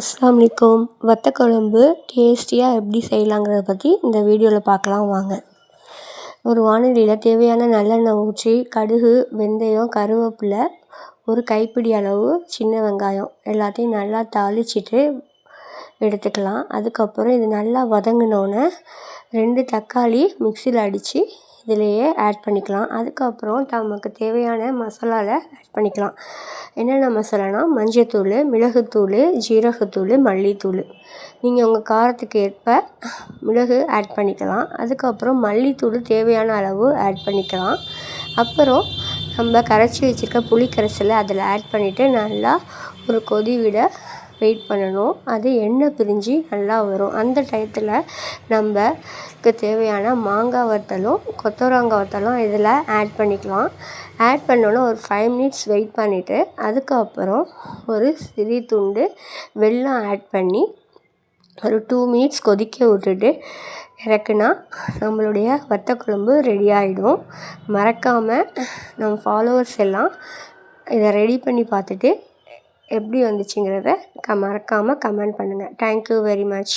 அஸ்ஸலாமு அலைக்கும். வத்தக்குழம்பு டேஸ்டியாக எப்படி செய்யலாங்கிறத பற்றி இந்த வீடியோவில் பார்க்கலாம் வாங்க. ஒரு வானொலியில் தேவையான நல்லெண்ணெய் ஊற்றி கடுகு, வெந்தயம், கருவேப்பிலை, ஒரு கைப்பிடி அளவு சின்ன வெங்காயம் எல்லாத்தையும் நல்லா தாளிச்சிட்டு எடுத்துக்கலாம். அதுக்கப்புறம் இது நல்லா வதங்கினோன்னே 2 தக்காளி மிக்சியில் அடித்து இதிலையே ஆட் பண்ணிக்கலாம். அதுக்கப்புறம் நமக்கு தேவையான மசாலாவில் ஆட் பண்ணிக்கலாம். என்னென்ன மசாலானா மஞ்சத்தூள், மிளகுத்தூள், ஜீரகத்தூள், மல்லித்தூள். நீங்கள் உங்கள் காரத்துக்கு ஏற்ப மிளகு ஆட் பண்ணிக்கலாம். அதுக்கப்புறம் மல்லித்தூள் தேவையான அளவு ஆட் பண்ணிக்கலாம். அப்புறம் நம்ம கரைச்சி வச்சுருக்க புளி கரைசலை அதில் ஆட் பண்ணிவிட்டு நல்லா ஒரு கொதி விட வெயிட் பண்ணணும். அது எண்ணெய் பிரிஞ்சு நல்லா வரும். அந்த டயத்தில் நம்மக்கு தேவையான மாங்காய் வத்தலும் கொத்தவரங்காய் வத்தலும் இதில் ஆட் பண்ணிக்கலாம். ஆட் பண்ணோன்னே ஒரு 5 மினிட்ஸ் வெயிட் பண்ணிவிட்டு அதுக்கப்புறம் ஒரு சிறிய துண்டு வெல்லம் ஆட் பண்ணி ஒரு 2 மினிட்ஸ் கொதிக்க விட்டுட்டு இறக்குனா நம்மளுடைய வத்தக்குழம்பு ரெடி ஆகிடும். மறக்காமல் நம்ம ஃபாலோவர்ஸ் எல்லாம் இதை ரெடி பண்ணி பார்த்துட்டு எப்படி வந்துச்சுங்கிறத மறக்காமல் கமெண்ட் பண்ணுங்கள். Thank you very much.